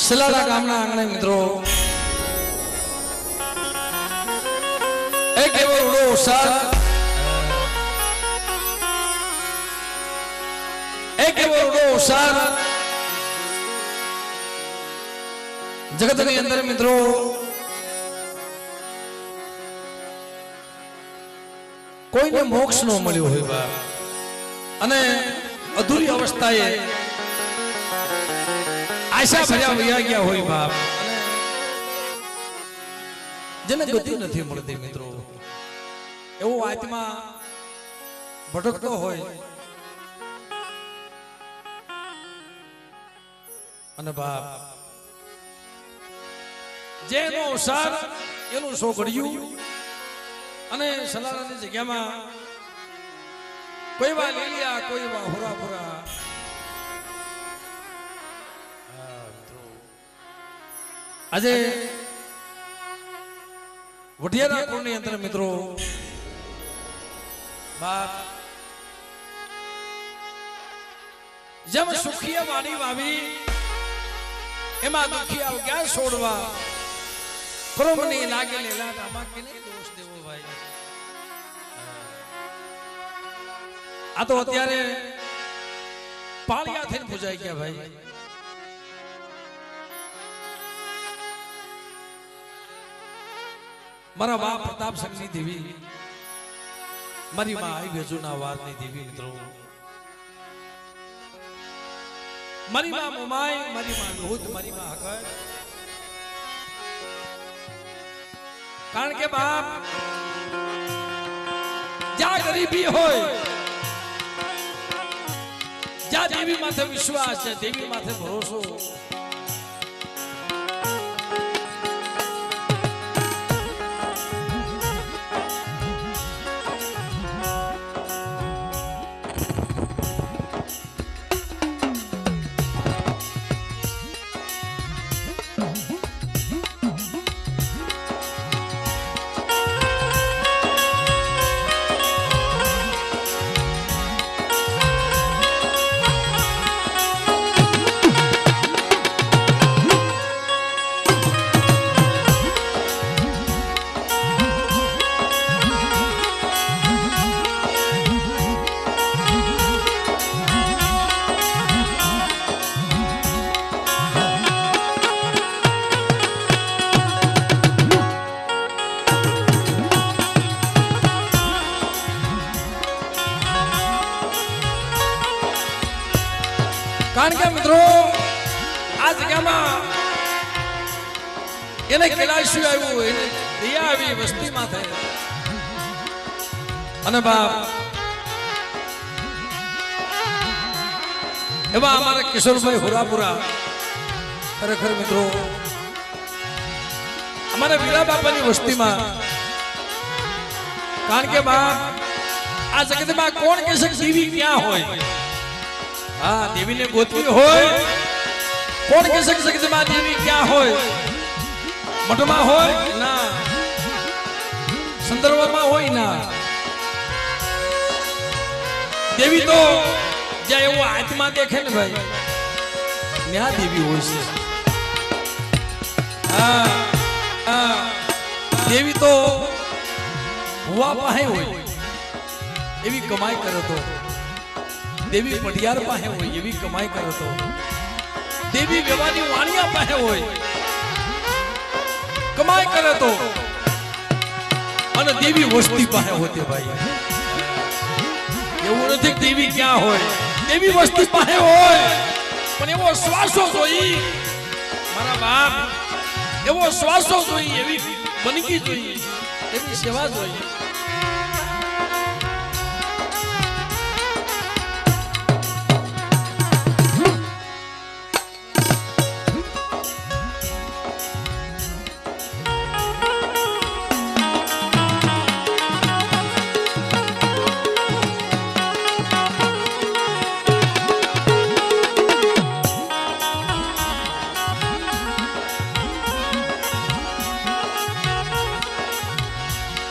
સલાડા ગામના આંગણે મિત્રો એક એવો રૂડો ઉસાર જગતની અંદર મિત્રો કોઈને મોક્ષ ન મળ્યો હોય બાપ અને અધૂરી અવસ્થાએ આશા ભર્યા વયા ગયા હોય બાપ જેને ગતિ નથી મળતી મિત્રો એવો આત્મા ભટકતો હોય અને બાપ જેનો અવસાર એનું સો ઘડ્યું અને સલાલાની જગ્યામાં કોઈ વા લીલિયા કોઈ વા હુરાપુરા આજે વઢિયારા કુળની અંદર મિત્રો બાપ જેમ સુખિયા વાણી વાવી એમાં દુખિયા ક્યાં છોડવા ક્રોમની લાગેલી લાટ આમાં કેને દોષ દેવો ભાઈ આ તો અત્યારે પાળિયા થઈને પૂજાઈ ગયા ભાઈ મારા બાપ પ્રતાપ સંઘની દેવી મારી માં આવી બેજુના વારની દેવી મિત્રો મારી માં મોમાઈ મારી માં લોહત મારી માં હકર કારણ કે બાપ જ્યાં ગરીબી હોય જ્યાં દેવી માથે વિશ્વાસ છે દેવી માથે ભરોસો કારણ કે મિત્રો આ જગ્યામાં એને કૈલાશ્યું આવ્યું એને દયા આવી વસ્તીમાં થઈ અને બાપ એવા અમારા કિશોરભાઈ હુરાપુરા ખરેખર મિત્રો અમારા વીરા બાપાની વસ્તીમાં કારણ કે બાપ આ જગતમાં કોણ કે છે દેવી ક્યાં હોય હા દેવીને ગોતવી હોય કોણ કે જગતમાં દેવી ક્યાં હોય મઠમાં હોય ના સંદર્ભમાં હોય ના દેવી તો જ્યાં એવો આત્મા દેખે ને ભાઈ ત્યાં દેવી હોય છે હા દેવી તો હુવા પાસે હોય એવી કમાઈ કરે તો દેવી પટિયાર પાસે હોય એવી કમાઈ કરે તો દેવી વેવાની વાણિયા પાસે હોય કમાઈ કરે તો અને દેવી વસ્તી પાસે હોતે ભાઈ એવું નથી દેવી ક્યાં હોય દેવી વસ્તી પાસે હોય પણ એવો શ્વાસો જોઈ મારા બાપ એવો શ્વાસો જોઈ એવી બનકી જોઈ એવી સેવા જોઈ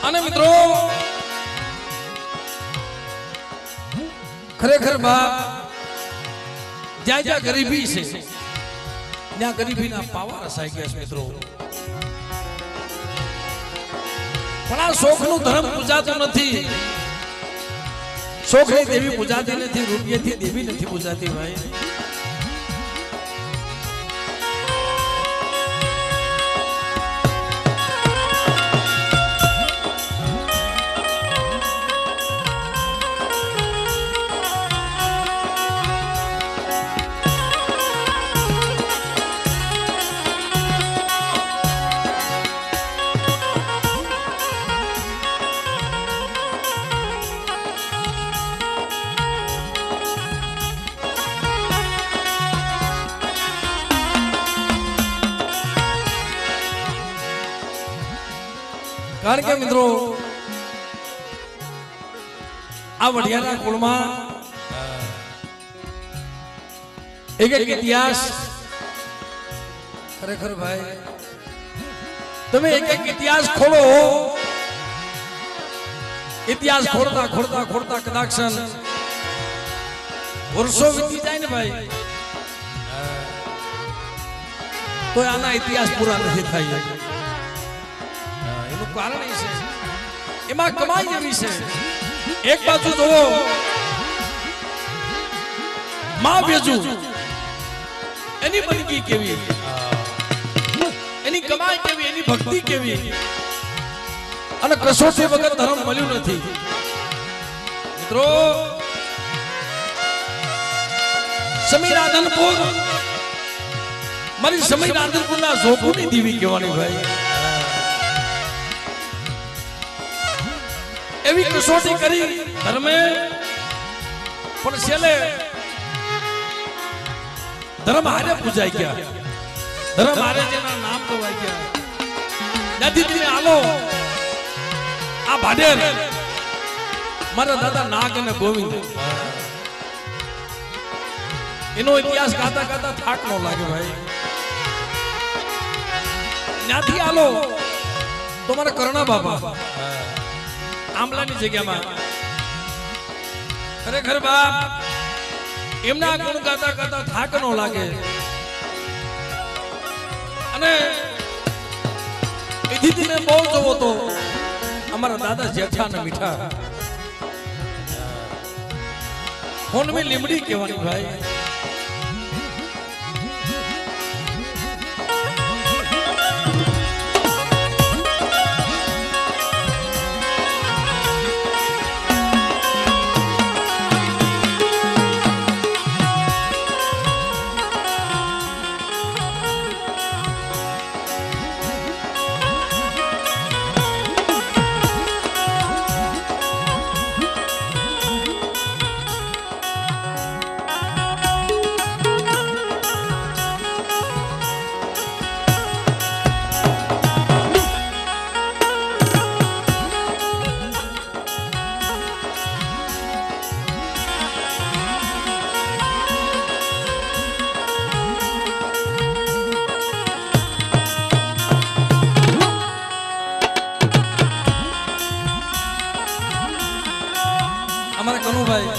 અને મિત્રો ખરેખર બાપ જ્યાં જ્યાં ગરીબી છે ત્યાં ગરીબીના પાવા રસાઈ ગયા છે મિત્રો. પણ આ શોખનું ધર્મ પૂજાતું નથી. શોખની દેવી પૂજાતી નથી, રૂપિયાથી દેવી નથી પૂજાતી ભાઈ. કારણ કે મિત્રો આ વઢિયાના કુળમાં એક એક ઇતિહાસ ખરેખર ભાઈ તમે એક એક ઇતિહાસ ખોલો. ઇતિહાસ ખોલતા ખોલતા ખોલતા કદાક્ષન વર્ષો વીતી જાય ને ભાઈ તો આના ઇતિહાસ પૂરા નથી થાય. કારણ એ છે એમાં કમાઈ એવી છે. એક બાજુ જોવો માં વેજુ એની બંદગી કેવી, એની કમાઈ કેવી, એની ભક્તિ કેવી, અને કસોટી વગર ધર્મ મળ્યું નથી મિત્રો. સમીર રાધનપુર મારી સમીર રાધનપુરના ઝોકુની દેવી કહેવાની ભાઈ. એવી કસોટી કરી ધર્મે પણ છેલ્લે ધર્મ હારે પૂજાઈ ગયા. ધર્મ હારે જેના નામ ગવાઈ ગયા. નદી આલો આ ભાડેર મારા દાદા નાગ અને ગોવિંદ એનો ઇતિહાસ ગાતા ગાતા થાક ન લાગે ભાઈ. ત્યાંથી આલો તો મારા કરણા બાપા આંબલાની જગ્યામાં ખરેખર બાપ એમના ગુણ ગાતા ગાતા થાક ન લાગે. અને એથી બહુ જોવો તો અમારા દાદા જેઠા ને મીઠા ફોનમી લીમડી કહેવાની ભાઈ. અમારા કનુભાઈ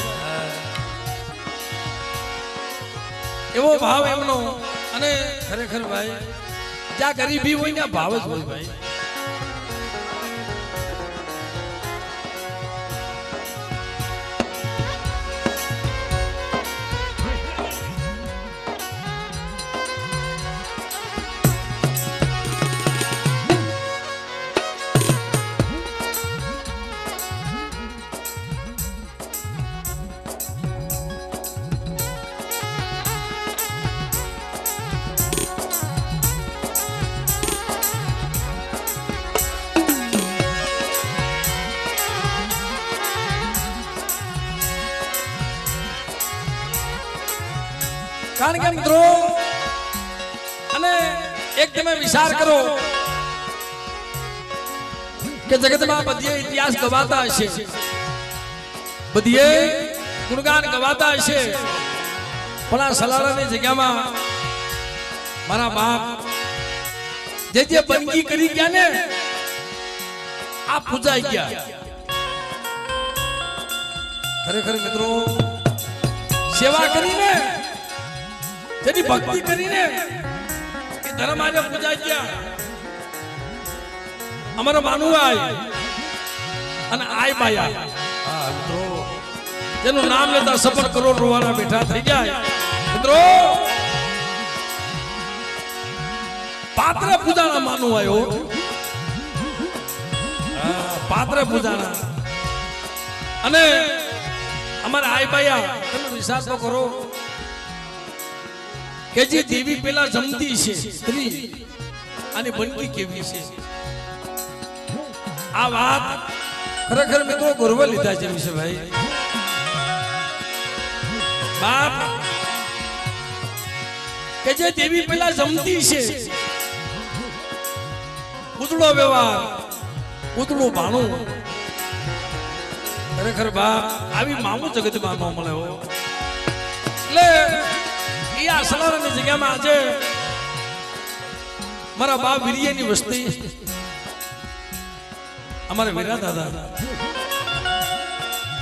એવો ભાવ એમનો. અને ખરેખર ભાઈ જ્યાં ગરીબી હોય ને ભાવ જ હોય ભાઈ. કારણ કે મિત્રો અને એક તમે વિચાર કરો કે જગતમાં બધીએ ઇતિહાસ ગવાતા હશે, બધીએ ગુણગાન ગવાતા હશે, પણ આ સલાલાની જગ્યામાં મારા બાપ જે બંદગી કરી ગયા ને આ પૂજાઈ ગયા. ખરેખર મિત્રો સેવા કરીને જેની ભક્તિ કરીને ધર્મ આજે પૂજાઈ ગયા અમારો માનુઆઈ અને આય બાયા હા મિત્રો જેનું નામ લેતા સફળ કરોડ રૂવાના બેઠા થઈ જાય મિત્રો પાત્ર પૂજાના માનુઆયો પાત્ર પૂજાના અને અમારા આય બાયા તમે વિચાર તો કરો કે જે દેવી પેલા જમતી છે સ્ત્રી અને બનતી કેવી છે આ વાત ખરેખર મિત્રો ગૌરવ લીધા છે ભાઈ બાપ કે જે દેવી પેલા જમતી છે ઉતળો વ્યવહાર ઉતળું ભાણું ખરેખર બાપ આવી મામું જગતમાં ન મળે એટલે એ આ સલારાની જગ્યામાં આજે મારા બાપ વીર્યની વસ્તી અમારા વીરા દાદા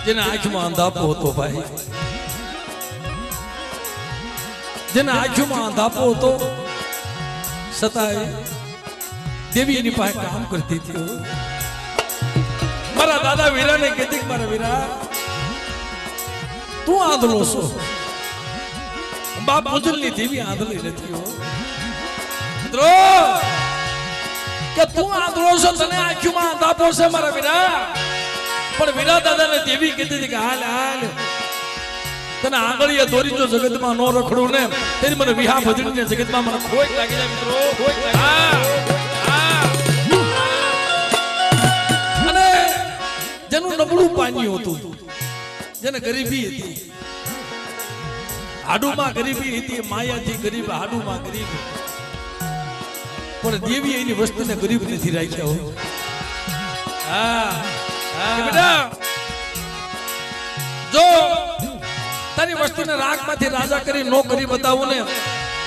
જેને આંખમાં અંધાપો હતો ભાઈ જેને આંખમાં અંધાપો હતો છતાંય દેવી એની પાસે કામ કરતી હતી મારા દાદા વીરાને કહેતી કે મારા વીરા તું આંધળો છો બાપ મુજલની દેવી આંધળી નથી મિત્રો કે તું આંધળો છો તને આંખમાં અંધાપો છે મારા વીરા પણ વીરા દાદાને દેવી કહેતી હતી કે હાલ હાલ તને આંગળીએ દોરી જો જગતમાં નો રખડું ને તેની મને વિહા ભજડીને જગતમાં મને ખોટ લાગી જાય મિત્રો ખોટ લાગી અને જેનું નબળું પાણી હતું જેને ગરીબી હતી હાડુમાં ગરીબી હતી માયાથી ગરીબ હાડુમાં ગરીબ પણ દેવી એની વસ્તુને ગરીબ નથી રાખ્યા બેટા જો તારી વસ્તુને રાગમાંથી રાજા કરી નો કરી બતાવું ને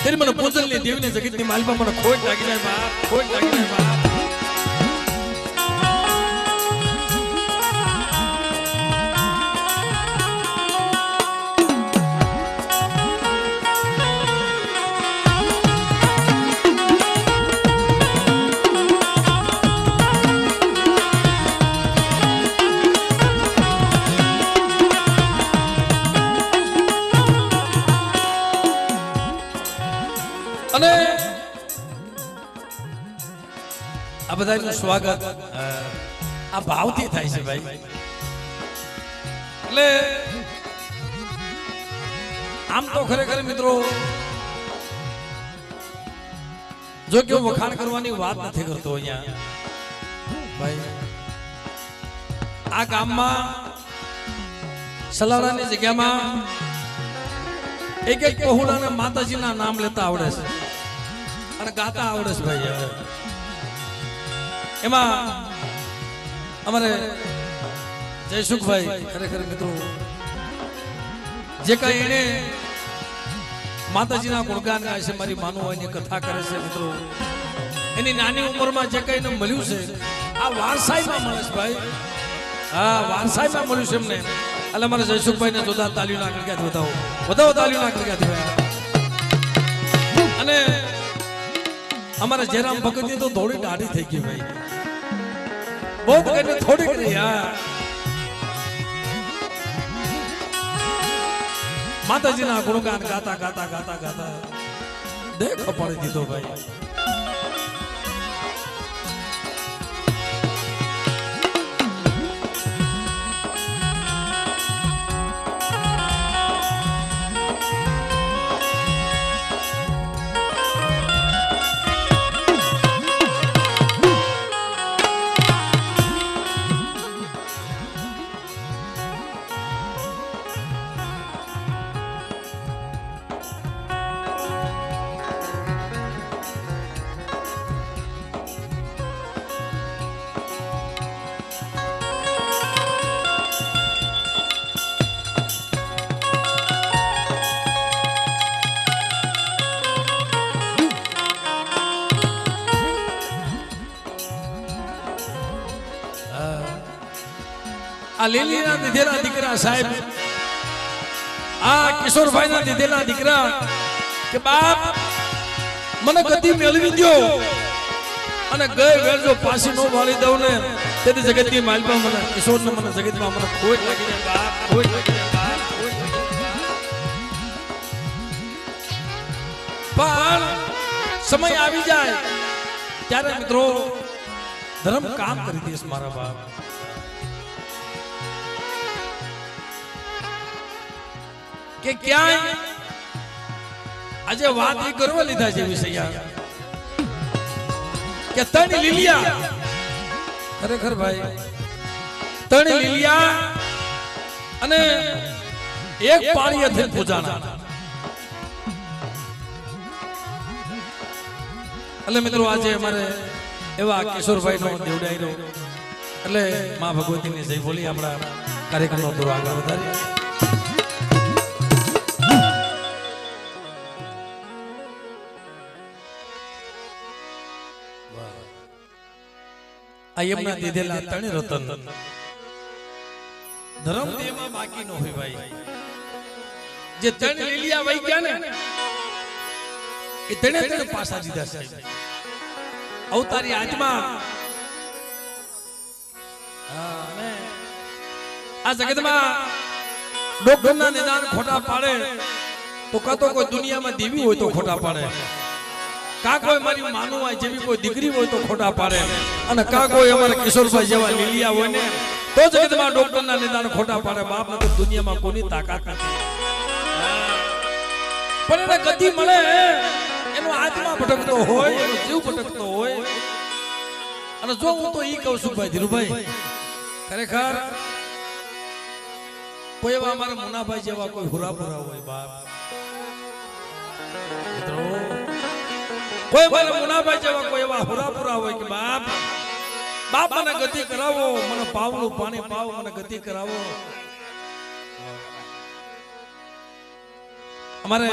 તેની મને પૂજનની દેવીને જગતની માલમાં મને ખોટ લાગી જાય બાપ ખોટ લાગી જાય બાપ અને આ બધાનું સ્વાગત આ ભાવથી થાય છે ભાઈ એટલે આમ તો ખરેખર મિત્રો જો કે વખાણ કરવાની વાત નથી કરતો અહીંયા ભાઈ આ ગામમાં સલારાની જગ્યામાં એક એક પહોળાને માતાજીના નામ લેતા આવડે છે અને ગાતા આવડે છે ભાઈ એમાં અમારે જયસુખભાઈ ખરેખર મિત્રો જે કઈ એને માતાજીના ગુણગાન ગાય છે મારી માનું હોય ની કથા કરે છે મિત્રો એની નાની ઉંમરમાં જે કઈ એને મળ્યું છે આ વારસાઈમાં મળે છે ભાઈ હા વારસાઈમાં મળ્યું છે એમને એટલે મારે જયસુખભાઈ ને જોતા તાલીઓ ના કરી બતાવો વધાવો તાલીઓ ના કરી અને અમારે જયરામ ભગત તો થોડી દાઢી થઈ ગઈ ભાઈ બહુ કઈ થોડીક નહીં યાર માતાજીના ગુણગાન ગાતા ગાતા ગાતા ગાતા દેખો પડી દીધો ભાઈ આ લીલીના દીધેલા દીકરા સાહેબ આ કિશોરભાઈના દીધેલા દીકરા કે બાપ મને ગતિ મેળવી દો અને ગયે વેળ જો પાછી નો વાળી દઉં ને તેથી જગતની માલપા મને કિશોરને મને જગતમાં મને ખોટ લાગી જાય બાપ, ખોટ લાગી જાય બાપ, ખોટ લાગી જાય. પણ સમય આવી જાય ત્યારે મિત્રો ધર્મ કામ કરી દેશ મારા બાપ. કે ક્યાંય આજે વાત એ કરવા લીધા છે વિષય કે તણ લીલિયા, ખરેખર ભાઈ તણ લીલિયા અને એક પાળીએ થઈ પૂજાના. એટલે મિત્રો આજે અમારે એવા કિશોરભાઈ નો દેવડાયરો એટલે માં ભગવતીની જય બોલી આપણા કાર્યક્રમનો થોડો આગળ વધારીએ. આ એમના દીધેલા તણી રતન ધર્મ દેમાં બાકી નો હોય ભાઈ. જે તણ લીલિયા વહી ગયા ને એ તણે તણે પાછા દીધા છે. અવતારી આત્મા આ જગતમાં ડોક્ટરના નિદાન ખોટા પાડે તો કાં તો કોઈ દુનિયામાં દેવી હોય તો ખોટા પાડે, કા કોઈ મારી માનું હોય જેવી કોઈ દીકરી હોય તો ખોટા પાડે, અને કા કોઈ અમારા કિશોરભાઈ જેવા લીલિયા હોય ને તો જગતમાં ડોક્ટરના નિદાન ખોટા પાડે. બાપ ને તો દુનિયામાં કોની તાકાત નથી. પણ એને ગતિ મળે, એનો આત્મા ભટકતો હોય, એનો જીવ ભટકતો હોય. અને જો હું તો ઈ કહું છું ભાઈ ધીરુભાઈ, ખરેખર કોઈ એવા અમારા મુનાભાઈ જેવા કોઈ હુરાપુરા હોય બાપ, મિત્રો કોઈ મારા મુનાભાઈ જેવા કોઈ એવા હુરાપુરા હોય કે બાપ બાપ મને ગતિ કરાવો, મને પાવનું પાણી પાવ, મને ગતિ કરાવો. અમારે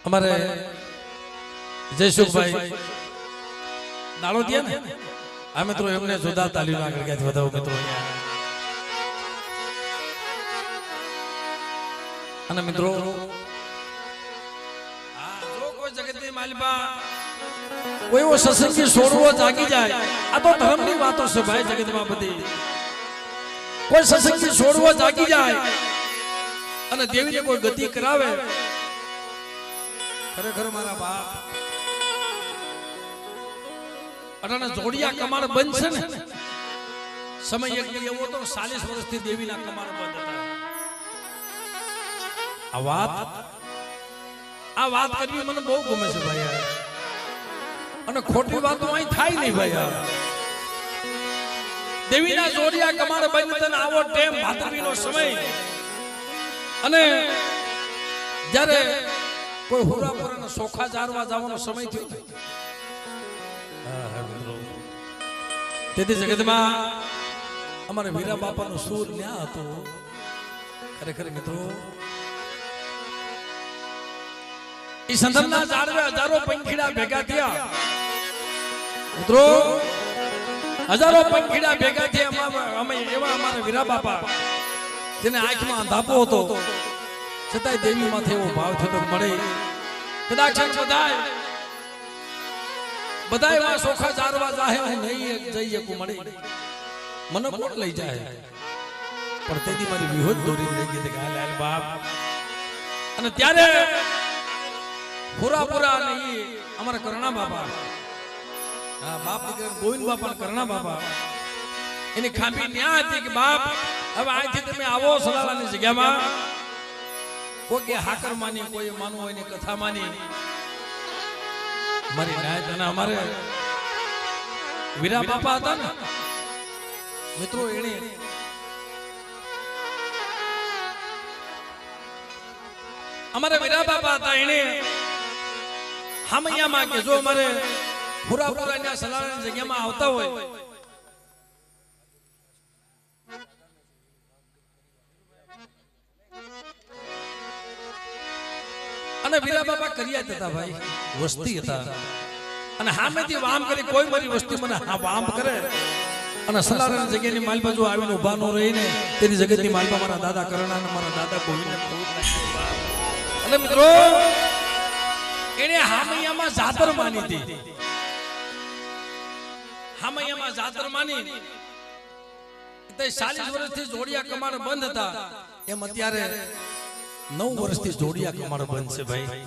અમારે જયસુખભાઈ દાડો દે ને આ મિત્રો એમને જોરદાર તાલીમ આગળ ગયા વધાવો મિત્રો. અને મિત્રો જો કોઈ જગતની માલિકા કોઈ એવો સત્સંગી છોડવો જાગી જાય, આ તો ધર્મની વાતો છે ભાઈ જગતમાં બધી. કોઈ સત્સંગી છોડવો જાગી જાય અને દેવીને કોઈ ગતિ કરાવે, ખરેખર મારા બાપ અટાણે જોડિયા કમાડ બંધ છે ને, સમય એક એવો તો 40 વર્ષથી દેવીના કમાડ બંધ હતા. આ વાત કરવી મને બહુ ગમે છે ભાઈ, અને ખોટી વાતો અહીં થાય નહીં ભાઈ. દેવીના જોડિયા કમાડ બંધ તને આવો ટેમ ભાદરવીનો સમય, અને જ્યારે કોઈ હુરાપુરાનો સોખા જારવા જવાનો સમય થયો, તેથી જગતમાં અમારા વીરા બાપાનો સૂર ન્યા હતો. ખરેખર મિત્રો ઈ સંદર્ભના ઝાડવે હજારો પંખીડા ભેગા થયા. મિત્રો હજારો પંખીડા ભેગા થયા. અમે એવા અમારા વીરા બાપા જેને આંખમાં અંધાપો હતો, છતાંય દેવી માથે એવો ભાવ થતો મળે કદાચ બધા એવા સોખા જારવા જાહે હું નહીં જઈ શકું મળે, મને કોણ લઈ જાય. પણ તેથી મારી વિહોદ દોરી લઈ ગઈ કે હાલ બાપ. અને ત્યારે પુરાપુરા અને ઈ અમારા કરણા બાપા, હા બાપ દીકરા ગોવિંદ બાપા કરણા બાપા, એની ખાંભી ન્યા હતી કે બાપ હવે અહીંથી તમે આવો સલાલાની જગ્યામાં. કોઈ કે હાકર માની, કોઈ માનવું હોય ની કથા માની મારી નાયત. અને અમારે વીરા બાપા હતા ને મિત્રો, એને અમારે વીરા બાપા હતા, એને હામૈયામાં કે જો અમારે પુરાપુરાના સલાલાની જગ્યામાં આવતા હોય અને વીરા બાપા કર્યા જ હતા ભાઈ, વસ્તી હતા અને સામેથી વામ કરી કોઈ મારી વસ્તી મને વામ કરે અને સલારાની જગ્યાની માલ બાજુ આવીને ઊભા ન રહીને તેની જગતની માલપા મારા દાદા કરણા અને મારા દાદા ગોવિંદ અને મિત્રો એને હામૈયામાં જાતર માની હતી, હામૈયામાં જાતર માની 40 વર્ષથી જોડિયા કમાડ બંધ હતા, એમ અત્યારે 9 વર્ષથી જોડિયા કમાડ બંધ છે ભાઈ.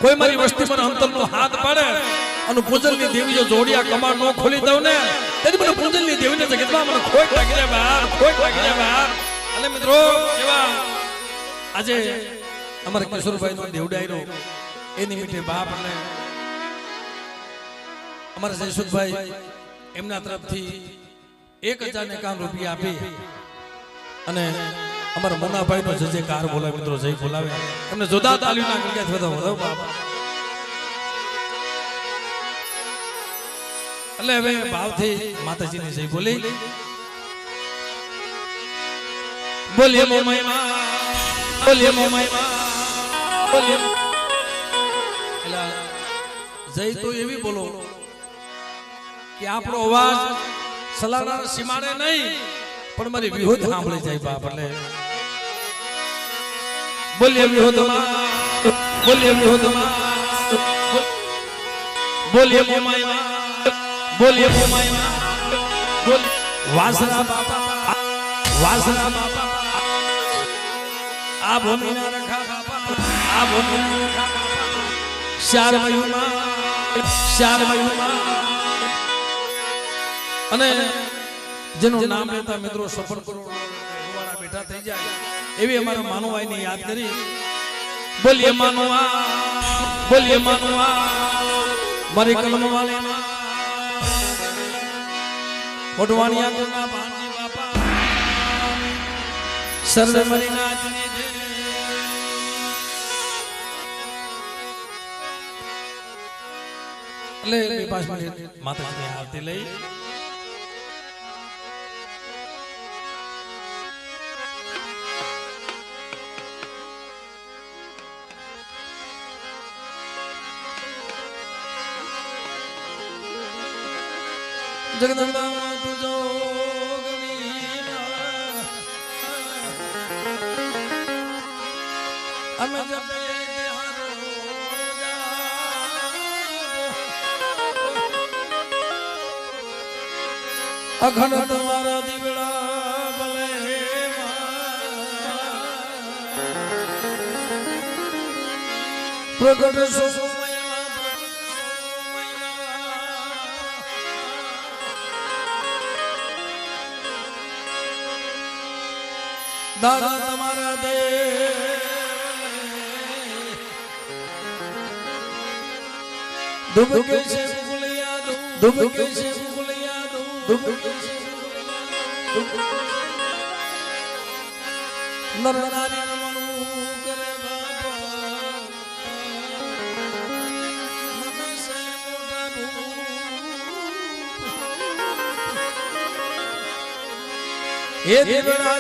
કોઈ મારી વસ્તી મને અંતરનો હાથ પાડે અને પૂજલની દેવી જો જોડિયા કમાડ નો ખોલી દઉં ને તેથી મને પૂજલની દેવીને જગતમાં મને ખોટ લાગી જાય બહાર, ખોટ લાગી જાય બહાર. અને મિત્રો એવા આજે અમારા કિશોરભાઈ નો દેવડાયરો એ નિમિત્તે બાપ અને અમારા જયસુખભાઈ એમના તરફથી 1051 રૂપિયા આપી અને અમારા મોનાભાઈ નો જજે કાર બોલાવે મિત્રો, જય બોલાવે એમને જોરદાર તાલીઓના ગણગત વધાવો બાપ. એટલે હવે ભાવથી માતાજીની જય બોલી બોલીએ મોમાઈ માં, બોલીએ મોમાઈ માં, બોલીએ. એટલે જય તો એવી બોલો કે આપણો અવાજ સલારાના સીમાડે નહીં પણ મારી વિહોદ સાંભળી જાય બાપ. એટલે બોલીએ વિહોદમાં, બોલીએ વિહોદમાં, બોલીએ મોમાઈમાં, બોલીએ મોમાઈમાં, બોલ વાસણા બાપા, વાસણા બાપા, આ ભૂમિના રખા બાપા, આ ભૂમિના રખા બાપા, શાર મયુમાં, શાર મયુમાં. અને જેનું નામ લેતા મિત્રો સફળ કરોડવાળા બેઠા થઈ જાય એવી અમારા માનવાઈને યાદ કરી બોલીએ માનવા, બોલીએ માનવા, મારી કલમ વાળીમાં મોઢવાણિયા કોના ભાણજી બાપા સર્વ મરીનાથની જય. એટલે માતાજીની આરતી લઈ જગદંબા તુજો ગણીના અમે જપે તિહારો અખંડ તમારા દીવડા ભલે પ્રગટ સો દાદા તમારા દે દુબકે છે ફૂલિયા દુબકે છે ફૂલિયા દુબકે છે નર નારી રમણું કરે બાપા નમે સે મોટા ભૂ હે દેવડા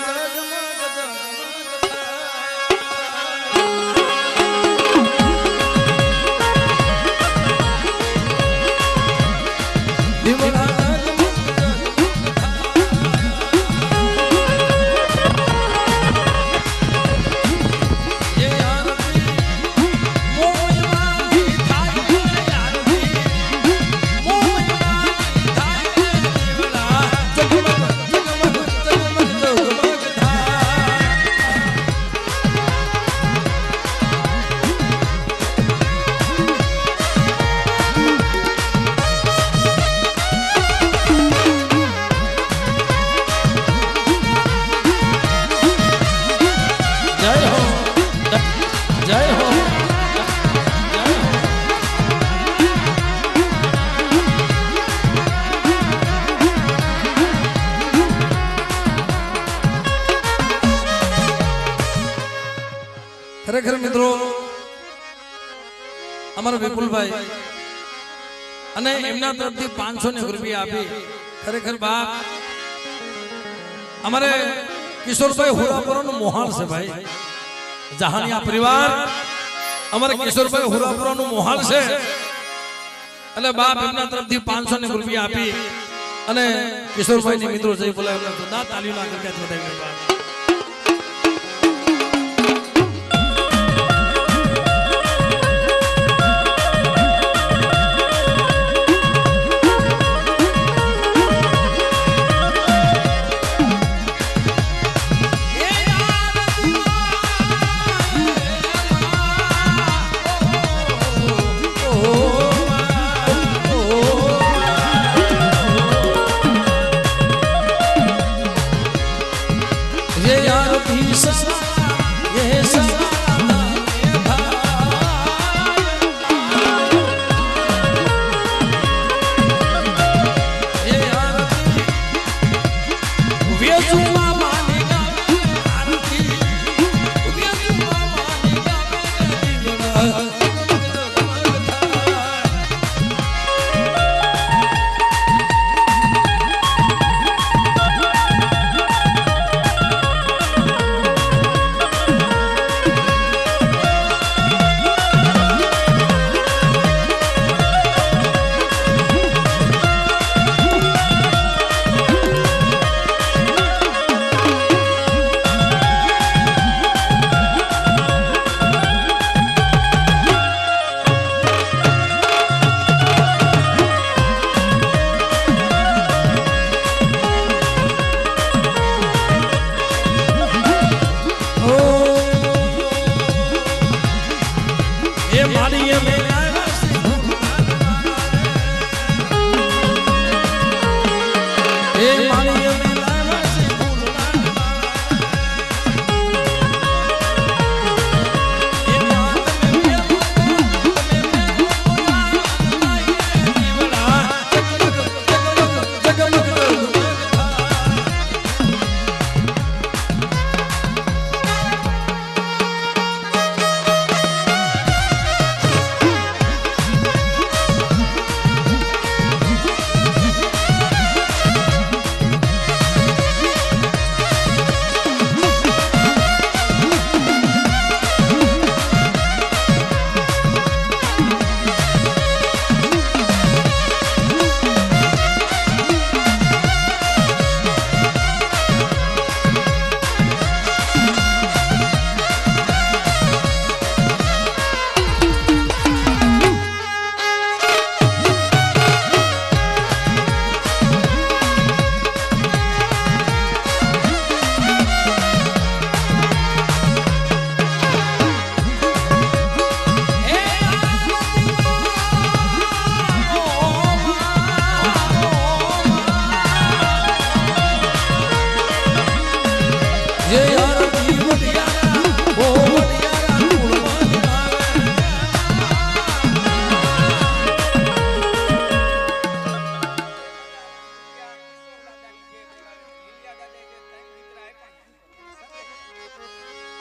ખરેખર મિત્રો અમારો વિપુલભાઈ અને એમના તરફથી 500 રૂપિયા આપી ખરેખર બાપ અમારે કિશોરભાઈ હોરાપુરાનો મોહાલ છે ભાઈ જહાનિયા પરિવાર અમારે કિશોરભાઈ હુરાપુરાનું મોહાલ છે એટલે બાપ એમના તરફથી 500 રૂપિયા આપી અને કિશોરભાઈ ની મિત્રો જઈ બોલાવે એમને જોરદાર તાલીઓના ગણગત વધાવી બાપ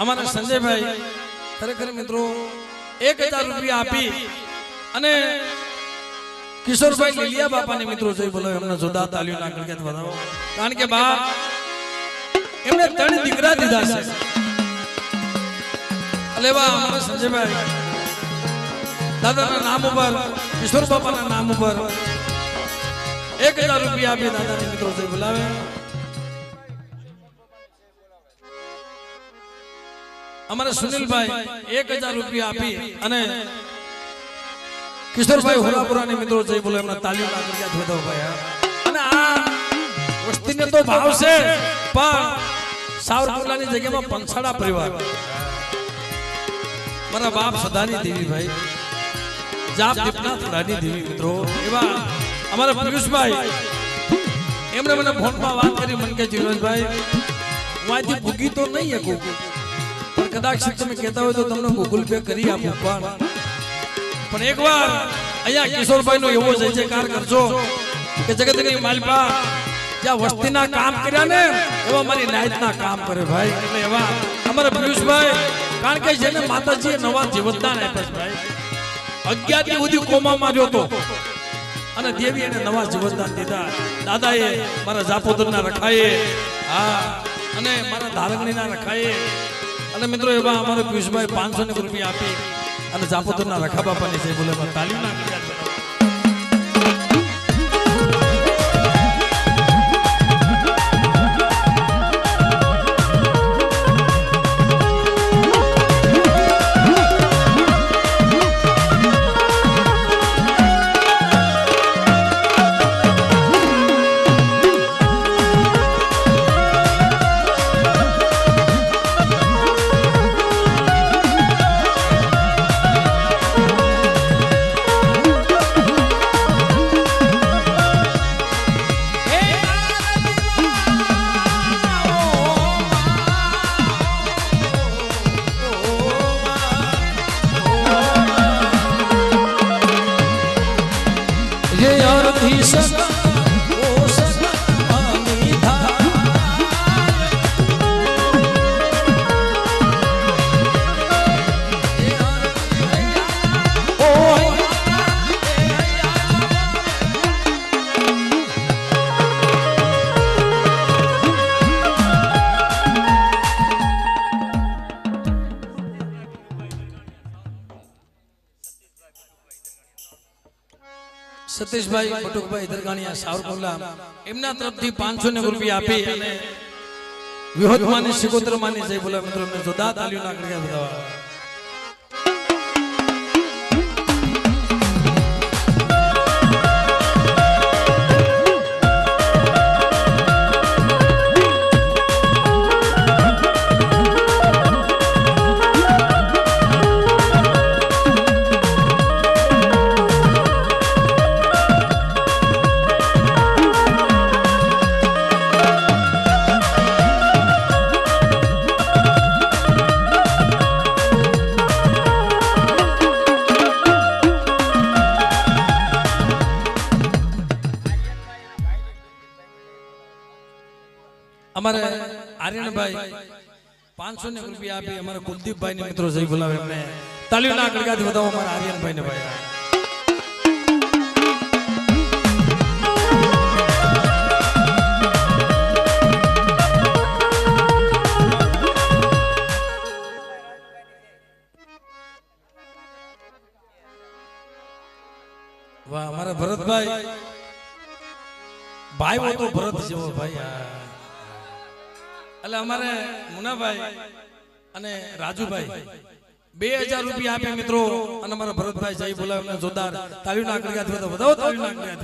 અમારા સંજયભાઈ ખરેખર મિત્રો 1000 રૂપિયા આપી અને કિશોરભાઈ લીલિયા બાપાને મિત્રો જઈ બોલો એમને જોરદાર તાલીઓના ગણગત વધાવો કારણ કે બા એમને 3 દીકરા દીધા છે અલેવા અમારા સંજયભાઈ દાદાના નામ ઉપર કિશોર બાપાના નામ ઉપર 1000 રૂપિયા આપી દાદાને મિત્રો જઈ બોલાવે અમારા સુનિલભાઈ 1000 રૂપિયા આપી અને કિશોરભાઈ હુરાપુરાની મિત્રો જઈ બોલો એમના તાલીઓના ગણગત વધાવો ભાઈ અને આ વસ્તીને તો ભાવ છે પણ સાવરકુંડલાની જગ્યામાં પંછાડા પરિવાર મારા બાપ સદાની દેવી ભાઈ જાપ દીપના થડાની દેવી મિત્રો એવા અમારા પિયુષભાઈ એમણે મને ફોનમાં વાત કરી મન કે જીવરાજભાઈ હું આથી ભૂગી તો નહીં શકું પણ કદાચ તમે કહેતા હોય તો તમને ગૂગલ પે કરી આપું પણ એકવાર અહીંયા કિશોરભાઈ નો એવો જયજયકાર કરજો કે જગતની માલપા જ્યાં વસ્તીના કામ કર્યા ને એવા મારી નાયતના કામ કરે ભાઈ એટલે એવા અમારા પિયુષભાઈ કારણ કે જેને માતાજીએ નવા જીવનદાન આપ્યા ભાઈ 11 દી સુધી કોમા માર્યો તો અને દેવી એને નવા જીવનદાન દીધા દાદાએ મારા જાપોદરના રખાયે હા અને મારા ધારંગણીના રખાયે અને મિત્રો એવા અમારા પિયુષભાઈ 500 રૂપિયા આપી અને જાપોદરના રખા બાપાની જય બોલે તાલીમના સતીશભાઈ બટુકભાઈ દરગાણીયા સાવરકુંડલા એમના તરફથી 500 રૂપિયા આપી અને વિહોતમાની સિકોતરમાની જય બોલા મિત્રો એમને જોરદાર તાલીઓના ગણ્યા બધાવા हमारे आर्यन भाई 500 रुपया आपी हमारे कुलदीप भाई ने मित्रों जय बोलावे हमने तालियों ना गड़गड़ाती बताओ हमारे आर्यन भाई ने भाई वाह हमारा भरत भाई भाई वो तो भरत जो भाई એટલે અમારે મુનાભાઈ અને રાજુભાઈ 2000 રૂપિયા આપે મિત્રો અને અમારા ભરતભાઈ જય બોલાવે એમને જોરદાર તાળીઓના ગણગણાટ વધાવો તાળીઓના ગણગણાટ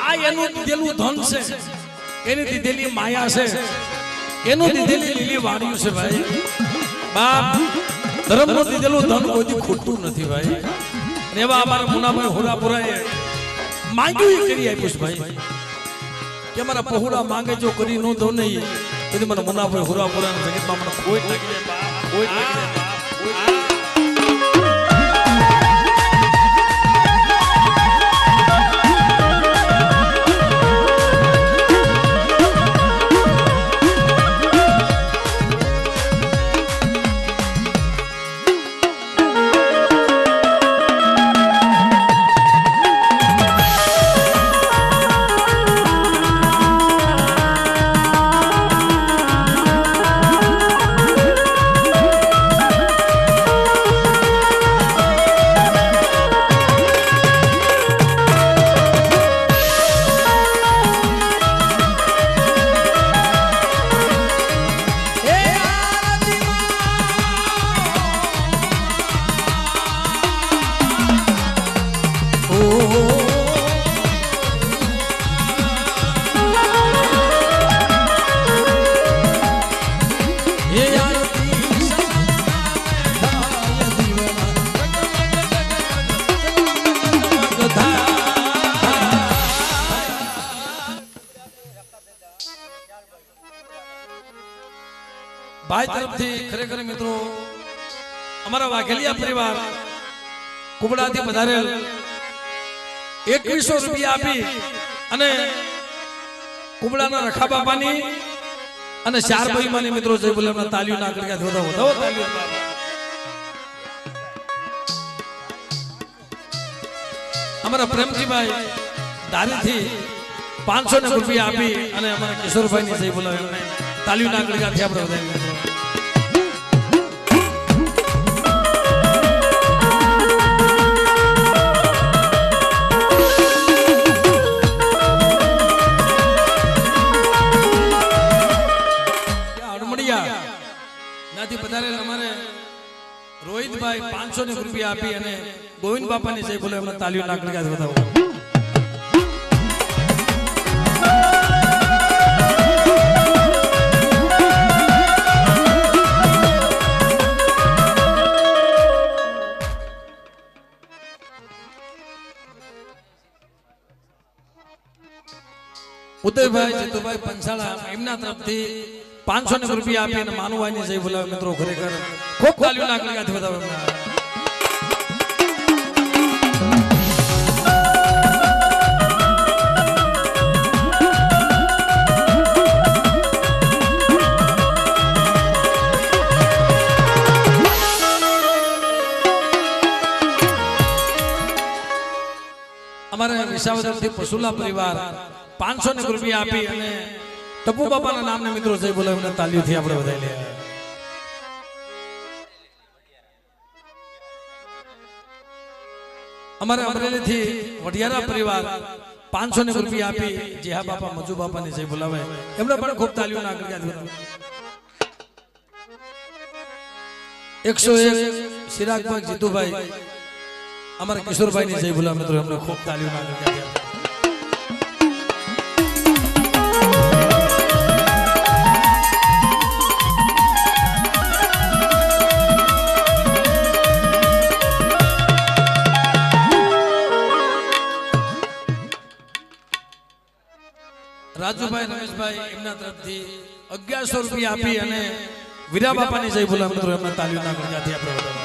આ એનું દીધેલું ધન છે એની દીધેલી માયા છે એનું દીધેલી લીલી વાડિયું છે ભાઈ બાપ ધર્મનું દીધેલું ધન કોઈ ખોટું નથી ભાઈ રેવા અમારા મુનાભાઈ હોરાપુરાએ માંગ્યું કરી આપ્યું ભાઈ કે અમારા પહોળા માંગે જો કરી નો દો નહીં તો મને મુનાભાઈ હોરાપુરાના જગતમાં મને કોઈ લાગી કોઈ લાગી भाई तरफ थी खरेखर मित्रों हमारा वाघेलिया परिवार कुबड़ा थी पधारेल 2100 रुपया आपी अने कुबड़ाना रखा बापानी अने चार भाई मानी मित्रों जय बोले हमने तालियों ना करके बताओ तालियों हमारा प्रेमजी भाई दारी थी 500 રૂપિયા આપી અને અમારા કિશોરભાઈ ની જય બોલાવે એમને તાલીઓના ગળગાથી આપણે વધાવી રોહિતભાઈ 500 રૂપિયા આપી અને ગોવિંદ બાપાની જય બોલે એમને તાલીઓ ના ગળગાથી વધાવો ઉદયભાઈ જીતુભાઈ પંસાળા એમના તરફથી 500 રૂપિયા આપી અને માનુભાઈ ની જય બોલાવે મિત્રો ખરેખર ખૂબ તાલીઓ ના ગળગાથી વધાવો એમને અમારા વિસાવદરથી પશુલા પરિવાર 500 રૂપિયા આપી અને ટપુ બાપાના નામને મિત્રો જય બોલાવે એમને તાલીઓથી આપણે વધાવી લઈએ અમારે અમરેલીથી વઢિયારા પરિવાર 500 રૂપિયા આપી જેહા બાપા મજુ બાપાની જય બોલાવે એમને પણ ખૂબ તાલીઓ ના ગળગાથી વધાવે 101 સિરાગભાઈ જીતુભાઈ અમારા કિશોરભાઈ ની જય બોલાવે મિત્રો એમને ખૂબ તાલીઓ ના ગળગાથી રાજુભાઈ રમેશભાઈ એમના તરફથી 1100 રૂપિયા આપી અને વીરા બાપાની જય બોલાવે મિત્રો એમના તાલીઓ ના ગળગાથી આપણે વધાવો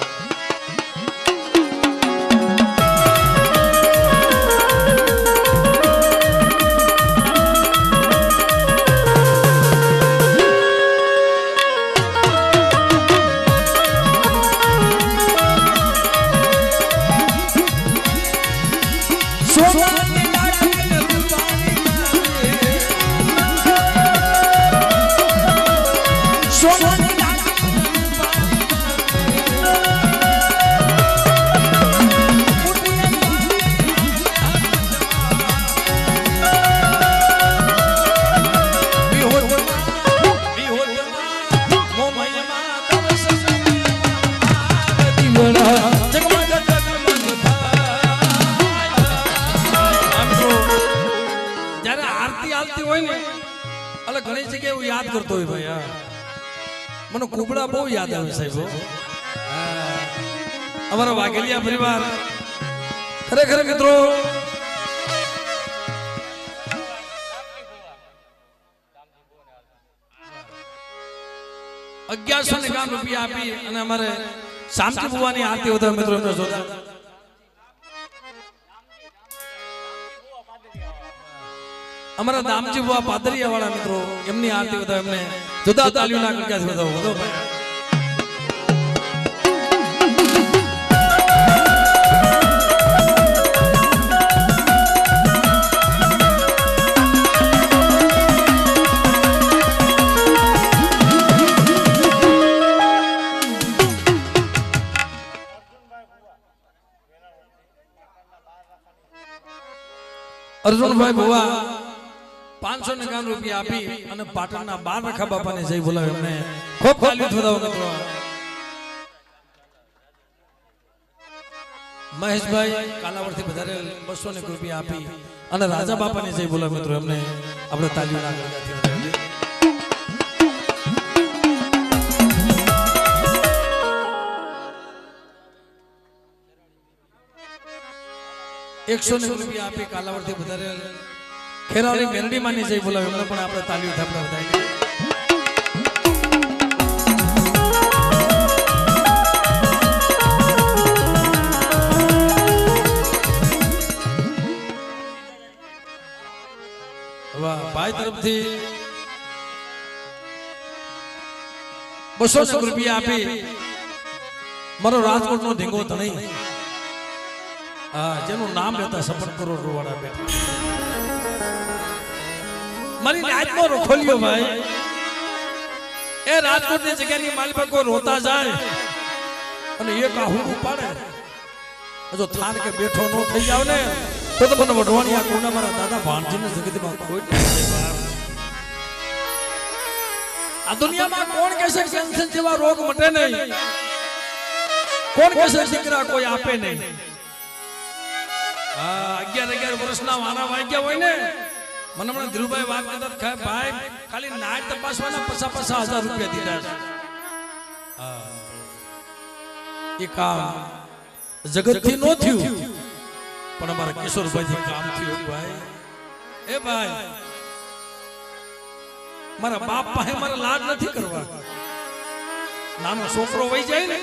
ઘણી જગ્યાએ હું યાદ કરતો હોય ભાઈ મને કુબડા બહુ યાદ આવે સાહેબ અમારા વાઘેલિયા પરિવાર ખરેખર મિત્રો 1191 રૂપિયા આપી અને અમારે શામજી બુવાની આરતી વધારે મિત્રો એમને જોતા અમારા દામજી બુવા પાદરિયા વાળા મિત્રો એમની આરતી વધારે એમને જુદા તાલીઓ ના ગળગાથી વધાવો વધો ભાઈ અર્જુનભાઈ બુવા 591 રૂપિયા આપી અને પાટણના 12 રખા બાપાને જય બોલાવે એમને ખૂબ તાલીઓ વધાવો મિત્રો મહેશભાઈ કાલાવડથી વધારે 200 રૂપિયા આપી અને રાજા બાપાને જય બોલાવે મિત્રો એમને આપણે તાલીઓ ના ગળગાથી વધાવીએ 100 રૂપિયા આપી કાલાવડથી વધારે ખેરાળી મેરડી માની જય બોલાવે એમને પણ આપણે તાલીઓ થાપડા વધાવીએ 200 રૂપિયા આપી મારો રાજકોટનો ઢીંગો ધણી જેનું નામ લેતા સપન કરોડ વાળા બેઠા મારી નાચનો રખોલિયો ભાઈ એ રાજકોટની જગ્યાની માલપા કોઈ રોતા જાય અને એક આહુડ ઉપાડે જો થાન કે બેઠો નો થઈ જાવ ને તો મને વઢવાણી આ કોના મારા દાદા ભાણજીને જગતમાં કોઈ આ દુનિયામાં કોણ કહેશે કેન્સર જેવા રોગ મટે નહીં કોણ કહેશે દીકરા કોઈ આપે નહીં 11 વર્ષના વાના વાગ્યા હોય ને મને હમણાં ધીરુભાઈ વાત કરતા ભાઈ ખાલી નાક તપાસવાના 50,000 રૂપિયા દીધા છે એ કામ જગતથી નો થયું પણ અમારા કિશોરભાઈથી કામ થયું ભાઈ એ ભાઈ મારા બાપ પાસે મારે લાડ નથી કરવા નાનો છોકરો વહી જાય ને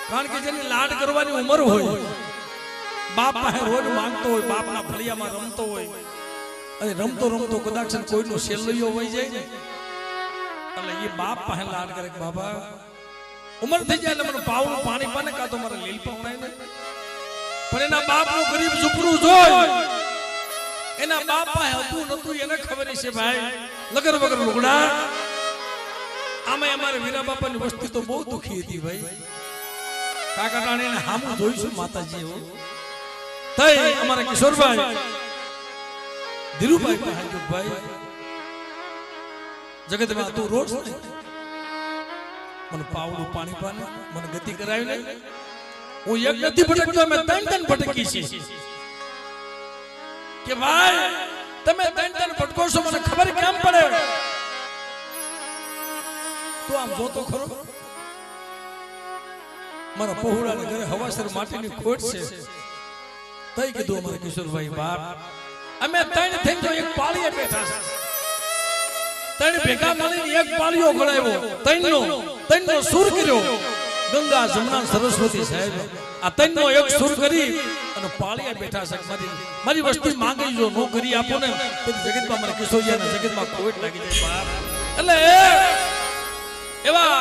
કારણ કે જેની લાડ કરવાની ઉંમર હોય બાપ પાસે રોજ માંગતો હોય બાપના ફળિયામાં રમતો હોય અને રમતો રમતો કદાચ કોઈનો સેલૈયો વહી જાય ને એટલે એ બાપ પાસે લાડ કરે કે બાબા ઉંમર થઈ જાય એટલે મને પાવનું પાણી પાને કાં તો મારે લીલ પકડાય ને પણ એના બાપનું ગરીબ ઝૂંપડું જોઈ એના બાપ પાસે હતું નતું એને ખબર છે ભાઈ લગર વગર લુગડા આમાં અમારે વીરા બાપાની વસ્તી તો બહુ દુખી હતી ભાઈ કાકા ટાણીને હામું જોઈશું માતાજી એવું તઈ અમારા કિશોરભાઈ ધીરુભાઈ પાસે ભાઈ જગતમાં તું રોજ મને પાવડું પાણી પાને મને ગતિ કરાવી ને હું એક નથી ભટકતો મેં ત્રણ ભટકી છે કે ભાઈ તમે ત્રણ ભટકો છો મને ખબર કેમ પડે તો આમ જોતો ખરો મારા પહોળાને ઘરે હવાસર માટીની ખોટ છે તઈ કીધું અમારા કિશોરભાઈ બાપ અમે ત્રણ થઈ તો એક પાળીએ બેઠા છે ત્રણ ભેગા મળીને એક પાળીઓ ગળાવ્યો ત્રણનો સુર કર્યો ગંગા જમના સરસ્વતી સાહેબ આ ત્રણનો એક સુર કરી અને પાળીએ બેઠા છે મારી વસ્તી માંગી જો નો કરી આપો ને તો જગતમાં મારા કિશોરિયાના જગતમાં ખોટ લાગી જાય બાપ એટલે એવા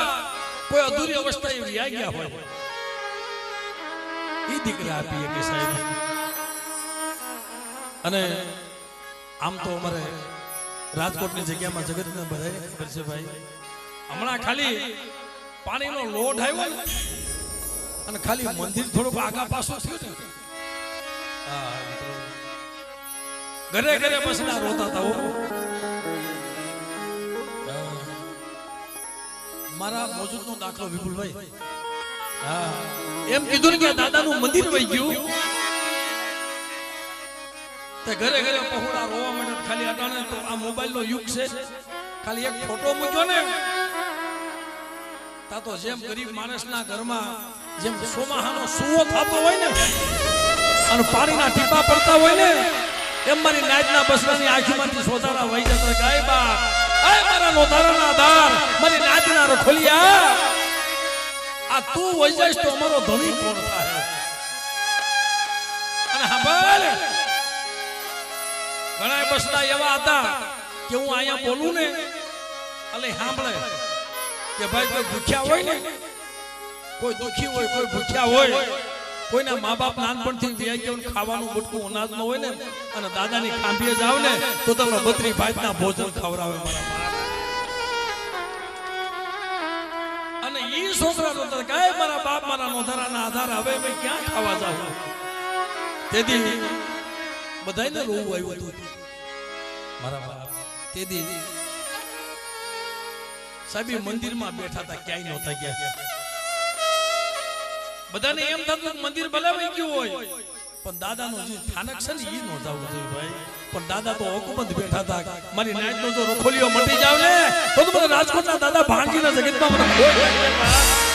કોઈ અધૂરી અવસ્થા એવી આવી ગયા હોય એ દીકરા આપીએ કે સાહેબ અને આમ તો અમારે રાજકોટની જગ્યામાં જગતને બધાને ખબર છે ભાઈ હમણાં ખાલી પાણીનો લોટ આવ્યો ને અને ખાલી મંદિર થોડુંક આગા પાછું થયું ને ઘરે ઘરે બસના રોતા હતા મારા મોજૂદનો દાખલો વિપુલભાઈ હા એમ કીધું ને કે દાદાનું મંદિર વહી ગયું તે ઘરે ઘરે પહોળા રોવા માંડે ખાલી અટાણે તો આ મોબાઈલનો યુગ છે ખાલી એક ફોટો મૂક્યો ને તા તો જેમ ગરીબ માણસના ઘરમાં જેમ સોમાહાનો સુવો થતો હોય ને અને પાણીના ટીપા પડતા હોય ને એમ મારી નાચના બસરાની આંખીમાંથી સોધારા વહી જતા ગાય બા આય મારા નોધારાના આધાર મારી નાચના રખોલિયા આ તું વહી જઈશ તો અમારો ધણી કોણ થાય અને હાંભળ ઘણા બસતા એવા હતા કે હું અહીંયા બોલું ને એટલે સાંભળે કે ભાઈ કોઈ ભૂખ્યા હોય ને કોઈ દુખી હોય કોઈ ભૂખ્યા હોય કોઈના મા બાપ નાનપણથી વ્યાગ્યા ખાવાનું બટકું અનાજ ન હોય ને અને દાદાની ખાંભીએ જાવ ને તો તમને 32 ભાતના ભોજન ખવડાવે મારા અને ઈ છોકરા તો કાય મારા બાપ મારા નોધારાના આધાર હવે મેં ક્યાં ખાવા જાવ તેથી બધાને રોવું આવ્યું હતું મારા બાપ તેથી સાહેબ મંદિરમાં બેઠા હતા ક્યાંય નહોતા ગયા બધાને એમ થતું મંદિર ભલાવી ગયું હોય પણ દાદાનો જે સ્થાનક છે ને એ નો જાવું જોઈએ ભાઈ પણ દાદા તો હુકુમત બેઠા હતા મારી નાચનો જો રખોલિયો મટી જાવ ને તો મને રાજકોટના દાદા ભાંગીના જગતમાં મને ખોટ લાગે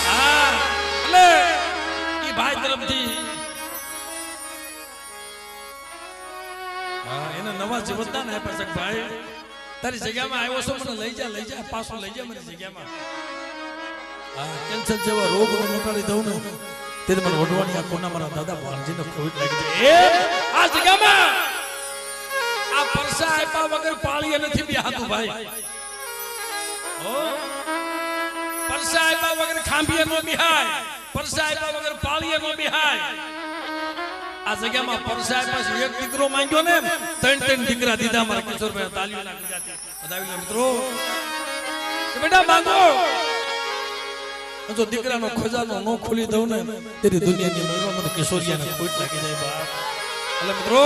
હા એટલે ઈ ભાઈ તરફથી એને નવા જીવનદાન આપ્યા છે ભાઈ તારી જગ્યામાં આવ્યો છો મને લઈ જા પાછો લઈ જા મારી જગ્યામાં હા કેન્સર જેવા રોગ મટાડી દઉં ને તે મને વઢવાણી આ કોના મારા દાદા ભાણજીને ખોટ લાગી જાય આ જગ્યામાં આ પરસા આપ્યા વગર પાળીએ નથી બેહાતું ભાઈ ઓ પરસા આપ્યા વગર ખાંભીએ નો બેહાય પરસા આપ્યા વગર પાળીએ નો બેહાય આ જગ્યામાં પરસાય પાસે એક દીકરો માંગ્યો ને ત્રણ દીકરા દીધા મારા કિશોરભાઈ તાલીઓ ના ગુજરાતી બતાવી લો મિત્રો કે બેટા માંગો જો દીકરાનો ખજાનો નો ખોલી દઉં ને તેરી દુનિયાની મહિમા મને કિશોરિયાને ખોટ લાગી જાય બા એટલે મિત્રો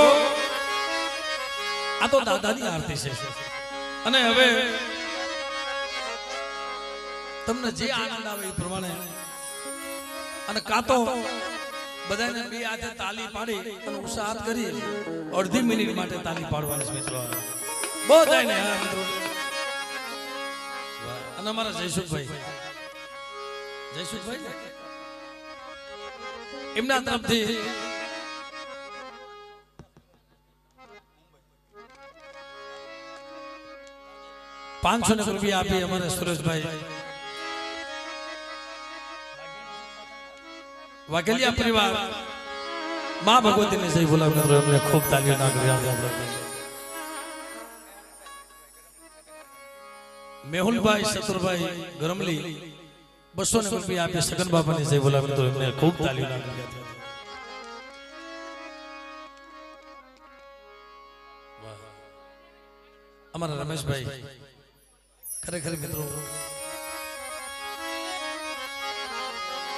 આ તો દાદાની આરતી છે અને હવે તમને જે આનંદ આવે એ પ્રમાણે અને કાતો બધાને બે હાથે તાલી પાડી અને ઉત્સાહ કરી અડધી મિનિટ માટે તાલી પાડવાની છે મિત્રો બધાને હા મિત્રો અને અમારા જયસુખભાઈ એમના તરફથી ₹500 આપી અમારે સુરેશભાઈ વાઘેલિયા પરિવાર માં ભગવતીને જય બોલાવી એમને ખૂબ તાલીઓ ના કર્યા મેહુલભાઈ સતુરભાઈ ગરમલી ₹200 આપી સગન બાપાને જય બોલાવી તો એમને ખૂબ તાલીઓ ના કર્યા અમારા રમેશભાઈ ખરેખર મિત્રો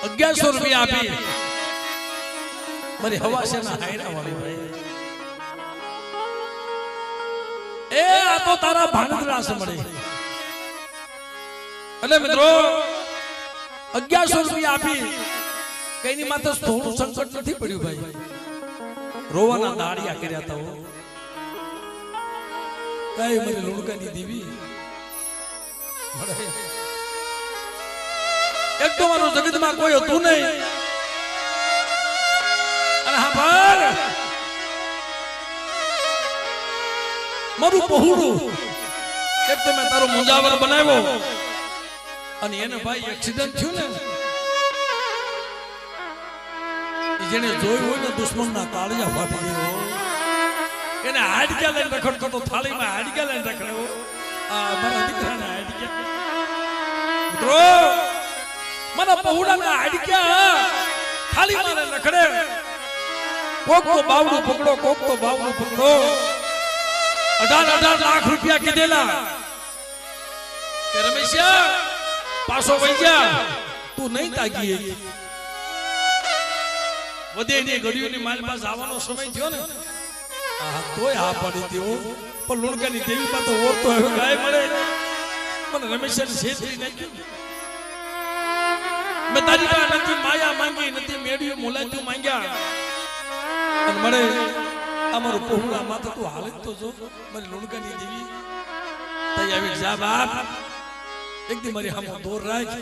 ₹1100 આપી મારી હવાસેના હાયરા વાળી ભાઈ એ આ તો તારા ભાણેજરા છે મળે એટલે મિત્રો ₹1100 આપી કઈની માથે થોડું સંકટ નથી પડ્યું ભાઈ રોવાના દાડિયા કર્યા તા કઈ મને લુણકાની દેવી એક તો મારું જગતમાં કોઈ હતું નહીં અને હા ભાઈ મારું પહોળું એક તો મેં તારો મુંજાવર બનાવ્યો અને એને ભાઈ એક્સિડન્ટ થયું ને જેને જોયું હોય ને દુશ્મનના તાળિયા ફાટી ગયો એને હાડક્યા લઈને રખડતો તો થાળીમાં હાડક્યા લઈને રખડ્યો આ મારા દીકરાના હાડક્યા મિત્રો મારા પહોળાના હાડક્યા થાળી મારે રખડે કોક તો બાવડું પકડો કોક તો બાવડું પકડો 18 લાખ રૂપિયા કીધેલા કે રમેશિયા પાછો વઈ જા તું નહીં તાગી વધેની ગડીઓની માલ પાસે આવવાનો સમય થયો ને તોય હા પાડી દીધો પણ લુણકાની દેવી પાસે ઓરતો હવે ગાય મળે મને રમેશને છેતરી નાખ્યું મેં તારી પાસે નથી માયા માંગી નથી મેડિયો મોલાતું માંગ્યા અને મળે અમારું પહોળા માથે તું હાલત તો જો મને લુણકાની દેવી તઈ આવી જા બાપ એક દી મારી હામો દોર રાખ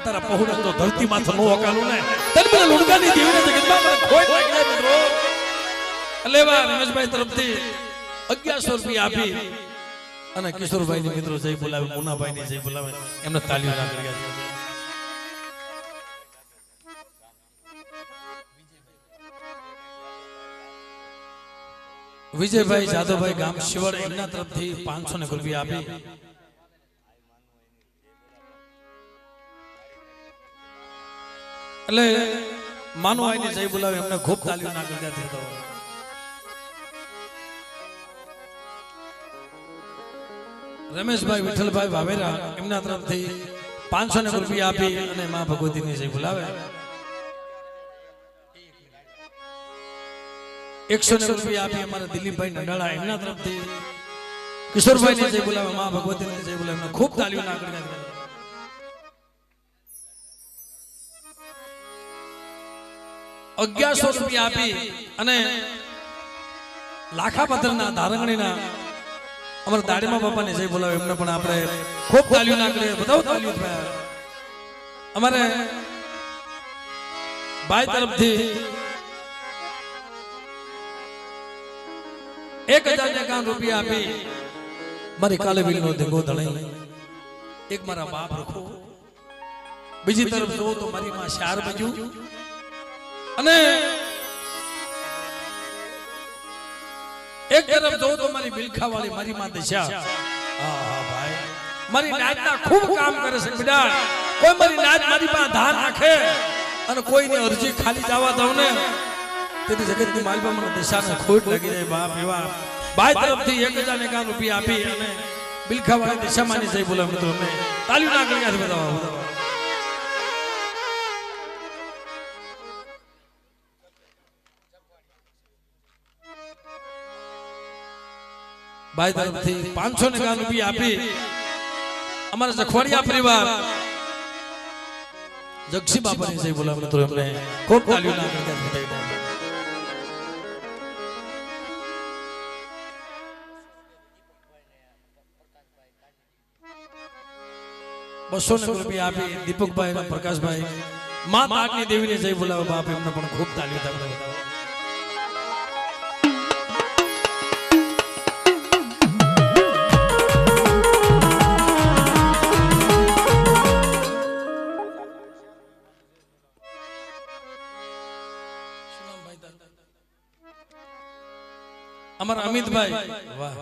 તારા પહોળા તો ધરતી માથે નો હકાલું ને તને મને લુણકાની દેવીને જગતમાં મને ખોટ લાગી જાય મિત્રો લેવા રમેશભાઈ તરફથી ₹1100 આપી અને કિશોરભાઈ ની મિત્રો જય બોલાવે મુનાભાઈ ની જય બોલાવે એમને તાલીઓ ના કર્યા વિજયભાઈ જાદવભાઈ ગામ શિવડ એમના તરફથી ₹500 આપી એટલે માનો આઈને જય બોલાવે એમને ખૂબ તાલીઓ ના કર્યા થતો રમેશભાઈ વિઠ્ઠલભાઈ વાવેરા એમના તરફથી ₹500 આપી અને માં ભગવતીને જય બોલાવે ₹100 આપી અમારા દિલીપભાઈ નડાળા એમના તરફથી કિશોરભાઈ ને જય બોલાવે માં ભગવતીને જય બોલાવે ખૂબ તાલીઓ ના કર્યા ₹1100 આપી અને લાખા પથરના ધારંગણીના અમારા દાડીમા બાપાને જય બોલાવે એમને પણ આપણે ખૂબ તાલીઓ ના કરીએ બધાઓ તાલીઓ અમારે ભાઈ તરફથી 1051 રૂપિયા આપી મારી કાલેવીલ નો ધંગો ધણાઈ એક મારા બાપ રખો બીજી તરફ જો તો મારી માં શાર બજુ અને એક તરફ જો તો મારી બિલખા વાળી મારી માં દશા હા ભાઈ મારી નાચના ખૂબ કામ કરે છે બેટા કોઈ મારી નાચ મારી પાસે ધાર રાખે અને કોઈની અરજી ખાલી જવા દઉં ને તેથી જગતની માલપા મને દિશાને ખોટ લાગી જાય બાપ એવા ભાઈ તરફથી 1001 રૂપિયા આપી અને બિલખાવાળી દિશામાંની જઈ બોલા મિત્રો અમને તાલીઓ ના કરી આથી બતાવો ભાઈ તરફથી 501 રૂપિયા આપી અમારા જખવાડિયા પરિવાર જગસી બાપાની જઈ બોલા મિત્રો અમને ખૂબ તાલીઓ ના કરી આથી બતાવી 200 રૂપિયા આપી દીપકભાઈ અને પ્રકાશભાઈ માં તાકની દેવીને જઈ બોલાવો બાપ એમને પણ ખૂબ તાલીઓ થાય અમારા અમિતભાઈ વાહ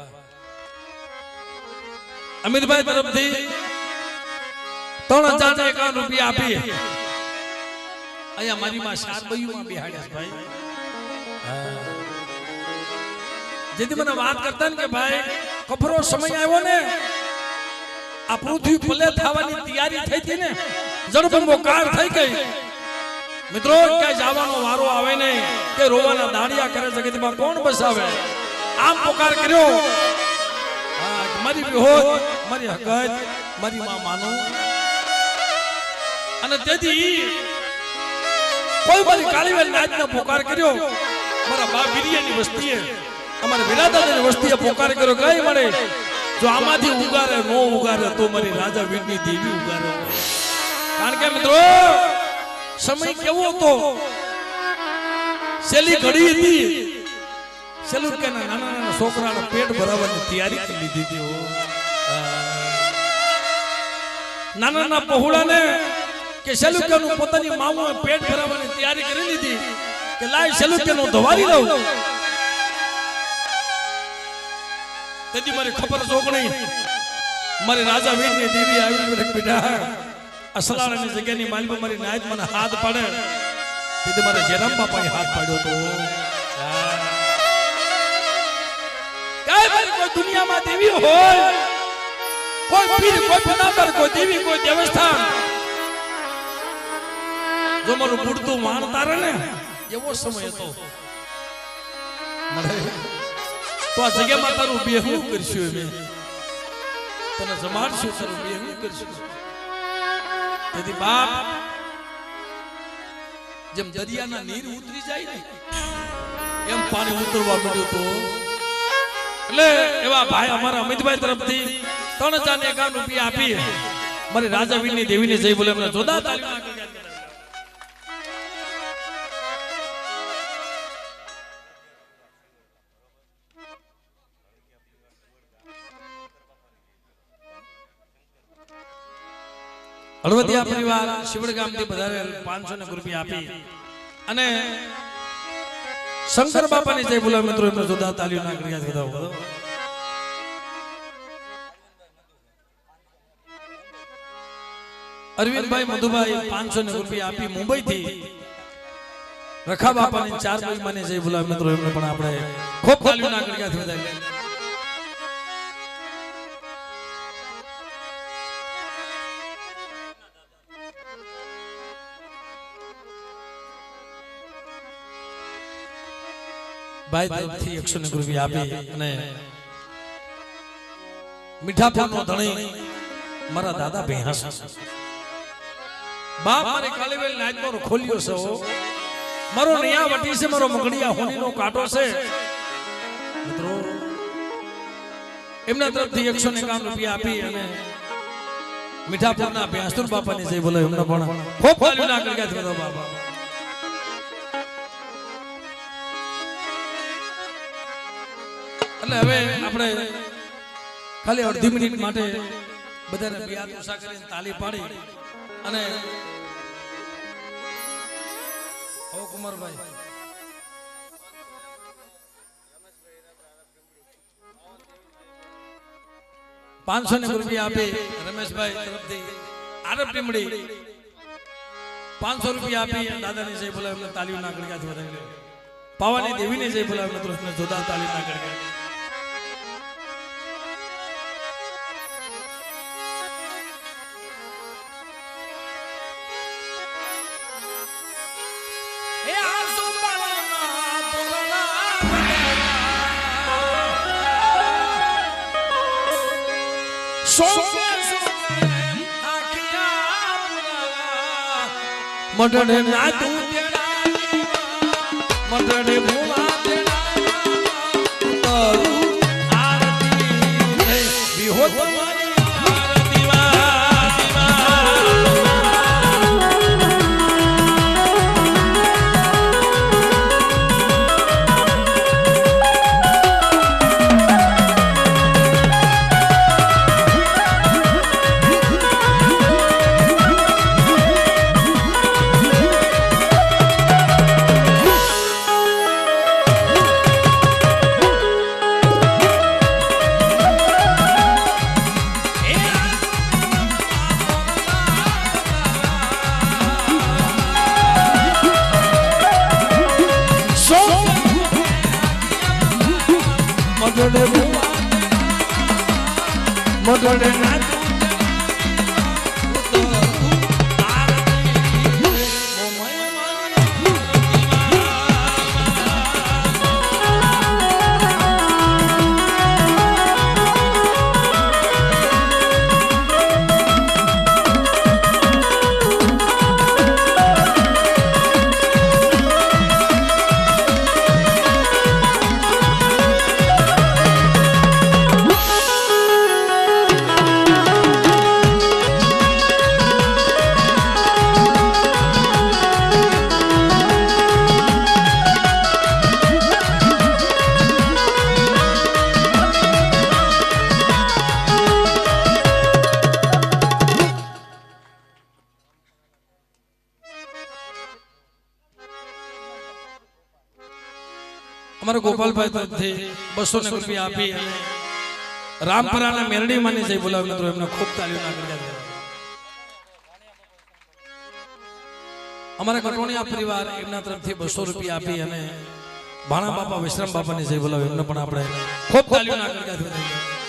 અમિતભાઈ તરફથી 3051 રૂપિયા આપી અહીંયા મારી માં શારબઈમાં બિહાડ્યા ભાઈ જેથી મને વાત કરતા ને કે ભાઈ કફરો સમય આવ્યો ને આ પૃથ્વી પલે થવાની તૈયારી થઈ હતી ને જળબંબો કાર થઈ ગઈ મિત્રો ક્યાંય જવાનો વારો આવે નહીં કે રોવાના દાડિયા કરે જગતમાં કોણ બસાવે આમ પોકાર કર્યો મારી વિહોત મારી હકત મારી માં માનો અને તેથી કોઈ મારી કાળીવેલ નાચનો પોકાર કર્યો મારા બા વિરિયાની વસ્તીએ અમારા વિરાદાની વસ્તીએ પોકાર કર્યો કઈ મળે જો આમાંથી ઉગારે નો ઉગારે તો મારી રાજા વીરની દેવી ઉગારે કારણ કે મિત્રો સમય કેવો હતો સેલી ઘડી હતી સેલું કે નાના નાના છોકરાના પેટ ભરાવવાની તૈયારી કરી લીધી હતી નાના નાના પહોળાને કે સેલુકેનું પોતાની મામુએ પેટ ભરાવવાની તૈયારી કરી લીધી કે લાય સેલુકેનું ધવારી લઉં તેથી મારી ખબર જોગણી મારી રાજા વીરની દેવી આવી બેટા અસલાળાની જગ્યાની માલમાં મારી નાયત મને હાથ પાડે તેથી મારે જેરામ બાપાએ હાથ પાડ્યો તો કોઈ દુનિયામાં દેવી હોય કોઈ પીર કોઈ પનાદર કોઈ દેવી કોઈ દેવસ્થાન જો મારું પૂરતું માન તારે ને એવો સમય હતો તો આ જગ્યામાં તારું બેહું કરશું મેં તને જમાડશું તારું બેહું કરશું તેથી બાપ જેમ દરિયાના નીર ઉતરી જાય ને એમ પાણી ઉતરવા મળ્યું તો એટલે એવા ભાઈ અમારા અમિતભાઈ તરફથી 3051 રૂપિયા આપી મારી રાજા વીરની દેવીને જઈ બોલે એમને જોદા તાલીમ હળવદિયા પરિવાર શિવડ ગામથી બધારે 500 રૂપિયા આપી અને શંકર બાપાની જય બોલા મિત્રો એમને જોરદાર તાલીઓ ના કરી બધાઓ અરવિંદભાઈ મધુભાઈ 500 રૂપિયા આપી મુંબઈ થી રખા બાપાની 4 મહિમાની જય બોલા મિત્રો એમને પણ આપણે ખૂબ તાલીઓ ના કરી બધાઓ ભાઈ તરફથી 100 રૂપિયા આપી અને મીઠાપુરનો ધણી મારા દાદા ભેહાસ બાપ મારે કાલીવેલ નાચનો ખોલ્યો છે મારો નિયા વટી છે મારો મગડિયા હોનીનો કાંટો છે મિત્રો એમના તરફથી 151 રૂપિયા આપી અને મીઠાપુરના ભેહાસુર બાપાની જય બોલે એમને પણ ખૂબ તાલીઓ ના કરી ગયા બાપા એટલે હવે આપણે ખાલી અડધી મિનિટ માટે બધાને બિયાર ઉષા કરીને તાલી પાડી અને ઓ કુમારભાઈ ₹500 આપી રમેશભાઈ તરફથી આરબ ટીમડી 500 રૂપિયા આપી દાદાની જય બોલે એમને તાલીઓ ના કરી પાવાની દેવીને જય બોલાવે મિત્રો એમને જોરદાર તાલી ના કરે મટડે ના તું મટડે ભૂલા આરતી વિહો તમારી આરતી મટડે ના અમારા ગોપાલભાઈ તરફથી 200 રૂપિયા આપી અને રામપરાના મેરડી માની જઈ બોલાવ મિત્રો એમને ખૂબ તાળીઓ નાખી અમારા કટોણિયા પરિવાર એમના તરફથી 200 રૂપિયા આપી અને ભાણા બાપા વિશ્રામ બાપાની જઈ બોલાવ એમને પણ આપણે ખૂબ તાળીઓ નાખી